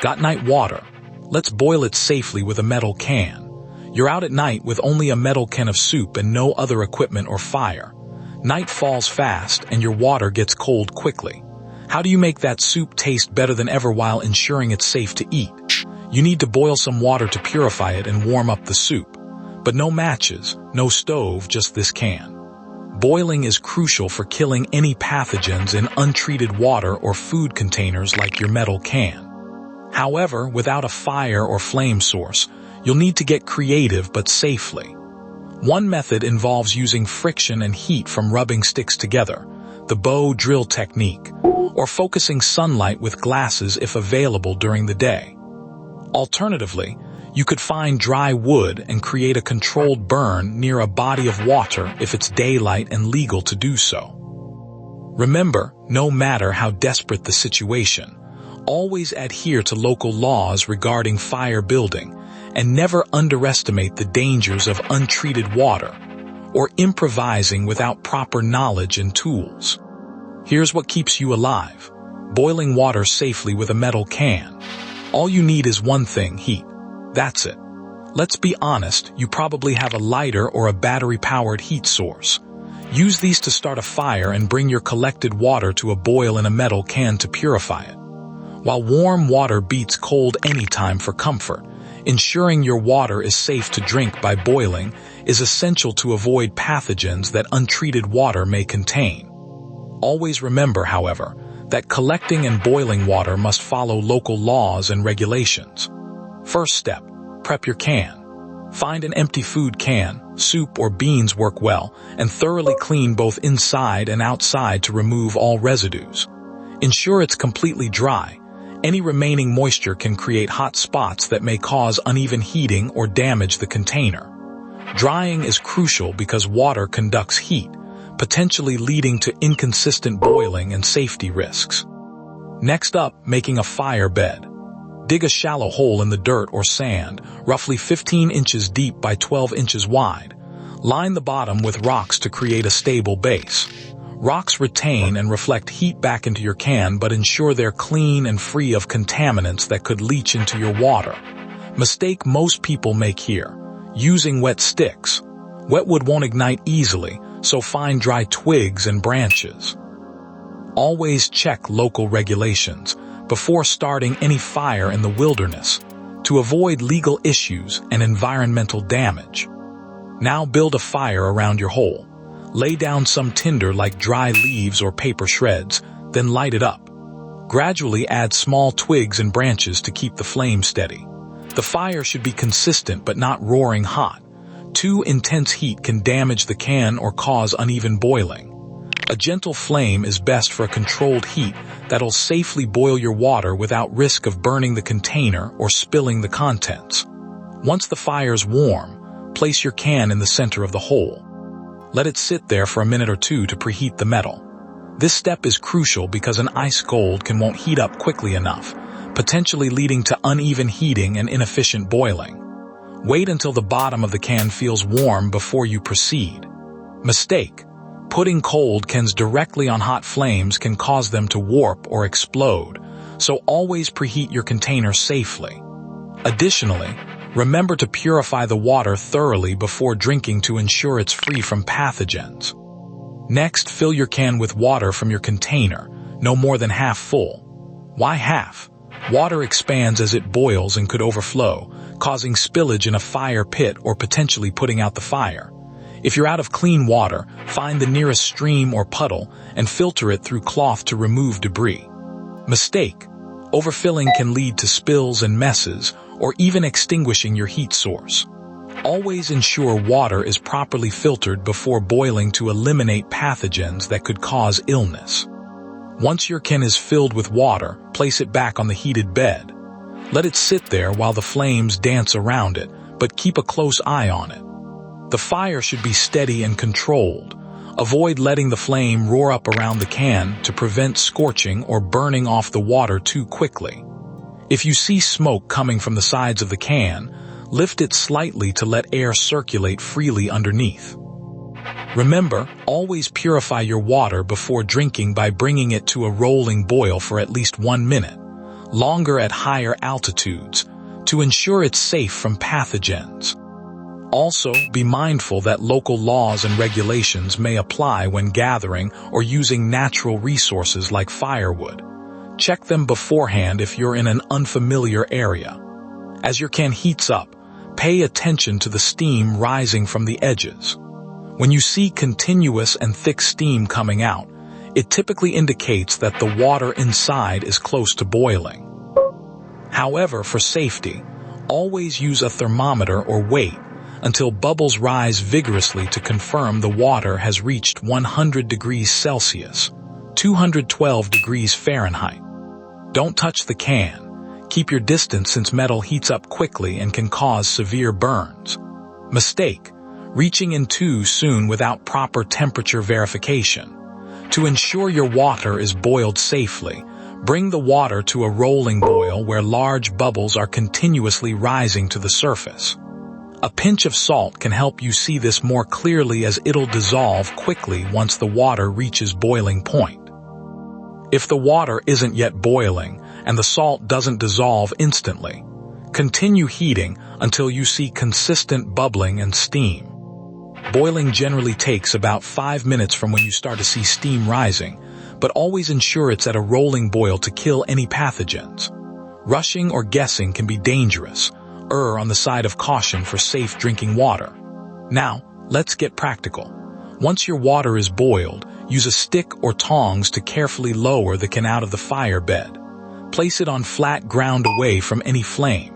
Got night water? Let's boil it safely with a metal can. You're out at night with only a metal can of soup and no other equipment or fire. Night falls fast and your water gets cold quickly. How do you make that soup taste better than ever while ensuring it's safe to eat? You need to boil some water to purify it and warm up the soup. But no matches, no stove, just this can. Boiling is crucial for killing any pathogens in untreated water or food containers like your metal can. However, without a fire or flame source, you'll need to get creative but safely. One method involves using friction and heat from rubbing sticks together, the bow drill technique, or focusing sunlight with glasses if available during the day. Alternatively, you could find dry wood and create a controlled burn near a body of water if it's daylight and legal to do so. Remember, no matter how desperate the situation, always adhere to local laws regarding fire building and never underestimate the dangers of untreated water or improvising without proper knowledge and tools. Here's what keeps you alive: boiling water safely with a metal can. All you need is one thing: heat. That's it. Let's be honest, you probably have a lighter or a battery-powered heat source. Use these to start a fire and bring your collected water to a boil in a metal can to purify it. While warm water beats cold anytime for comfort, ensuring your water is safe to drink by boiling is essential to avoid pathogens that untreated water may contain. Always remember, however, that collecting and boiling water must follow local laws and regulations. First step, prep your can. Find an empty food can, soup or beans work well, and thoroughly clean both inside and outside to remove all residues. Ensure it's completely dry. Any remaining moisture can create hot spots that may cause uneven heating or damage the container. Drying is crucial because water conducts heat, potentially leading to inconsistent boiling and safety risks. Next up, making a fire bed. Dig a shallow hole in the dirt or sand, roughly 15 inches deep by 12 inches wide. Line the bottom with rocks to create a stable base. Rocks retain and reflect heat back into your can, but ensure they're clean and free of contaminants that could leach into your water. Mistake most people make here: using wet sticks. Wet wood won't ignite easily, so find dry twigs and branches. Always check local regulations before starting any fire in the wilderness to avoid legal issues and environmental damage. Now build a fire around your hole. Lay down some tinder like dry leaves or paper shreds, then light it up. Gradually add small twigs and branches to keep the flame steady. The fire should be consistent but not roaring hot. Too intense heat can damage the can or cause uneven boiling. A gentle flame is best for a controlled heat that'll safely boil your water without risk of burning the container or spilling the contents. Once the fire's warm, place your can in the center of the hole. Let it sit there for a minute or two to preheat the metal. This step is crucial because an ice cold can won't heat up quickly enough, potentially leading to uneven heating and inefficient boiling. Wait until the bottom of the can feels warm before you proceed. Mistake: putting cold cans directly on hot flames can cause them to warp or explode, so always preheat your container safely. Additionally, remember to purify the water thoroughly before drinking to ensure it's free from pathogens. Next, fill your can with water from your container, no more than half full. Why half? Water expands as it boils and could overflow, causing spillage in a fire pit or potentially putting out the fire. If you're out of clean water, find the nearest stream or puddle and filter it through cloth to remove debris. Mistake: overfilling can lead to spills and messes, or even extinguishing your heat source. Always ensure water is properly filtered before boiling to eliminate pathogens that could cause illness. Once your can is filled with water, place it back on the heated bed. Let it sit there while the flames dance around it, but keep a close eye on it. The fire should be steady and controlled. Avoid letting the flame roar up around the can to prevent scorching or burning off the water too quickly. If you see smoke coming from the sides of the can, lift it slightly to let air circulate freely underneath. Remember, always purify your water before drinking by bringing it to a rolling boil for at least 1 minute. longer at higher altitudes, to ensure it's safe from pathogens. Also, be mindful that local laws and regulations may apply when gathering or using natural resources like firewood. Check them beforehand if you're in an unfamiliar area. As your can heats up, pay attention to the steam rising from the edges. When you see continuous and thick steam coming out, it typically indicates that the water inside is close to boiling. However, for safety, always use a thermometer or wait until bubbles rise vigorously to confirm the water has reached 100 degrees Celsius, 212 degrees Fahrenheit. Don't touch the can. Keep your distance since metal heats up quickly and can cause severe burns. Mistake: reaching in too soon without proper temperature verification. To ensure your water is boiled safely, bring the water to a rolling boil where large bubbles are continuously rising to the surface. A pinch of salt can help you see this more clearly as it'll dissolve quickly once the water reaches boiling point. If the water isn't yet boiling and the salt doesn't dissolve instantly, continue heating until you see consistent bubbling and steam. Boiling generally takes about 5 minutes from when you start to see steam rising, but always ensure it's at a rolling boil to kill any pathogens. Rushing or guessing can be dangerous. Err on the side of caution for safe drinking water. Now, let's get practical. Once your water is boiled, use a stick or tongs to carefully lower the can out of the fire bed. Place it on flat ground away from any flame.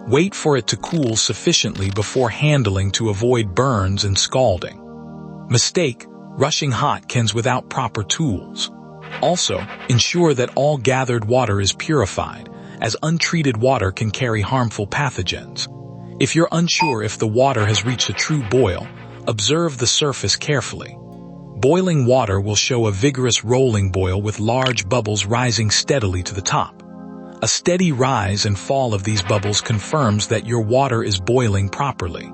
Wait for it to cool sufficiently before handling to avoid burns and scalding. Mistake: rushing hot cans without proper tools. Also, ensure that all gathered water is purified, as untreated water can carry harmful pathogens. If you're unsure if the water has reached a true boil, observe the surface carefully. Boiling water will show a vigorous rolling boil with large bubbles rising steadily to the top. A steady rise and fall of these bubbles confirms that your water is boiling properly.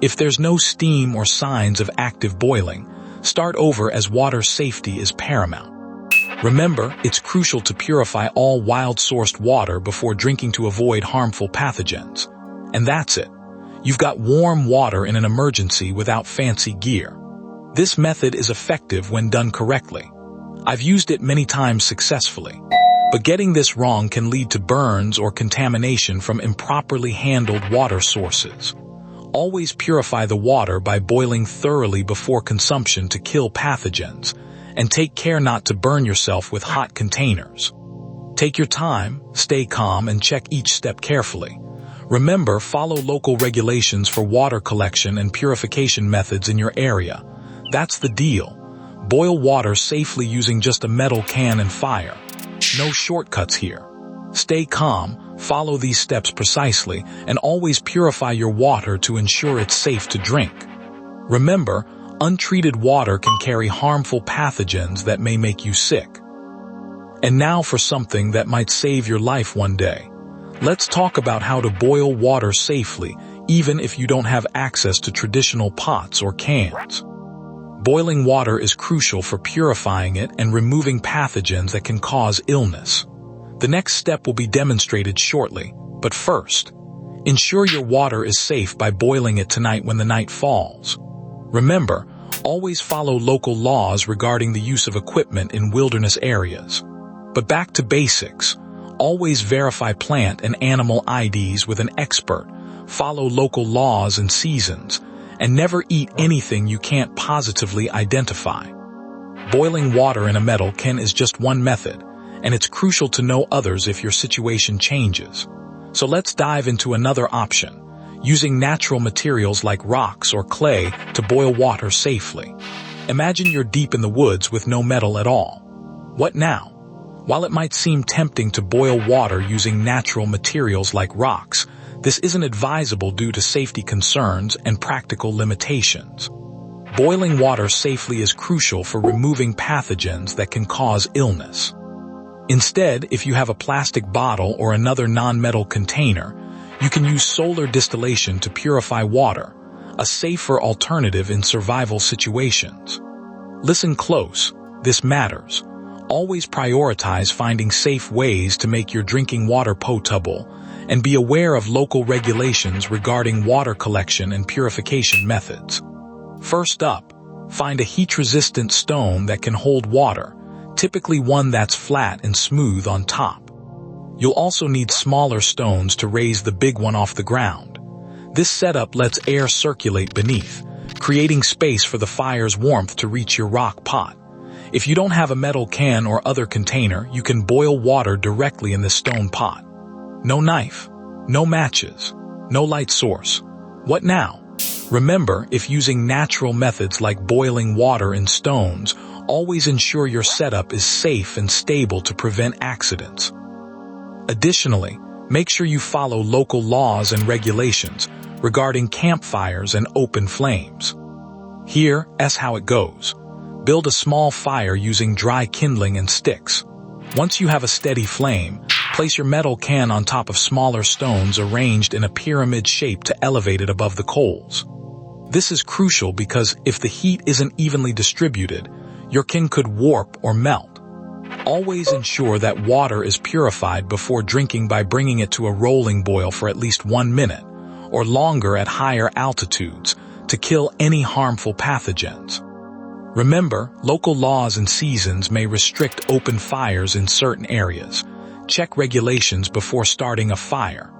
If there's no steam or signs of active boiling, start over as water safety is paramount. Remember, it's crucial to purify all wild-sourced water before drinking to avoid harmful pathogens. And that's it. You've got warm water in an emergency without fancy gear. This method is effective when done correctly. I've used it many times successfully, but getting this wrong can lead to burns or contamination from improperly handled water sources. Always purify the water by boiling thoroughly before consumption to kill pathogens, and take care not to burn yourself with hot containers. Take your time, stay calm, and check each step carefully. Remember, follow local regulations for water collection and purification methods in your area. That's the deal. Boil water safely using just a metal can and fire. No shortcuts here. Stay calm, follow these steps precisely, and always purify your water to ensure it's safe to drink. Remember, untreated water can carry harmful pathogens that may make you sick. And now for something that might save your life one day. Let's talk about how to boil water safely, even if you don't have access to traditional pots or cans. Boiling water is crucial for purifying it and removing pathogens that can cause illness. The next step will be demonstrated shortly, but first, ensure your water is safe by boiling it tonight when the night falls. Remember, always follow local laws regarding the use of equipment in wilderness areas. But back to basics. Always verify plant and animal IDs with an expert, follow local laws and seasons, and never eat anything you can't positively identify. Boiling water in a metal can is just one method, and it's crucial to know others if your situation changes. So let's dive into another option. Using natural materials like rocks or clay to boil water safely. Imagine you're deep in the woods with no metal at all. What now? While it might seem tempting to boil water using natural materials like rocks, this isn't advisable due to safety concerns and practical limitations. Boiling water safely is crucial for removing pathogens that can cause illness. Instead, if you have a plastic bottle or another non-metal container, you can use solar distillation to purify water, a safer alternative in survival situations. Listen close, this matters. Always prioritize finding safe ways to make your drinking water potable, and be aware of local regulations regarding water collection and purification methods. First up, find a heat-resistant stone that can hold water, typically one that's flat and smooth on top. You'll also need smaller stones to raise the big one off the ground. This setup lets air circulate beneath, creating space for the fire's warmth to reach your rock pot. If you don't have a metal can or other container, you can boil water directly in the stone pot. No knife, no matches, no light source. What now? Remember, if using natural methods like boiling water in stones, always ensure your setup is safe and stable to prevent accidents. Additionally, make sure you follow local laws and regulations regarding campfires and open flames. Here's how it goes. Build a small fire using dry kindling and sticks. Once you have a steady flame, place your metal can on top of smaller stones arranged in a pyramid shape to elevate it above the coals. This is crucial because if the heat isn't evenly distributed, your can could warp or melt. Always ensure that water is purified before drinking by bringing it to a rolling boil for at least 1 minute, or longer at higher altitudes, to kill any harmful pathogens. Remember, local laws and seasons may restrict open fires in certain areas. Check regulations before starting a fire.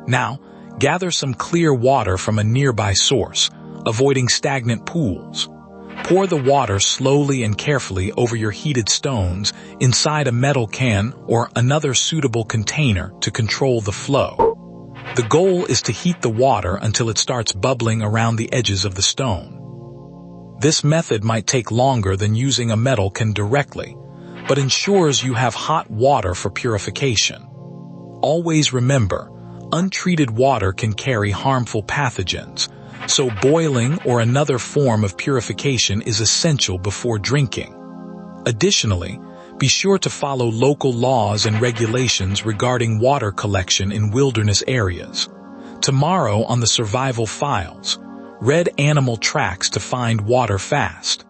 Now, gather some clear water from a nearby source, avoiding stagnant pools. Pour the water slowly and carefully over your heated stones inside a metal can or another suitable container to control the flow. The goal is to heat the water until it starts bubbling around the edges of the stone. This method might take longer than using a metal can directly, but ensures you have hot water for purification. Always remember, untreated water can carry harmful pathogens, so boiling or another form of purification is essential before drinking. Additionally, be sure to follow local laws and regulations regarding water collection in wilderness areas. Tomorrow on the Survival Files, read animal tracks to find water fast.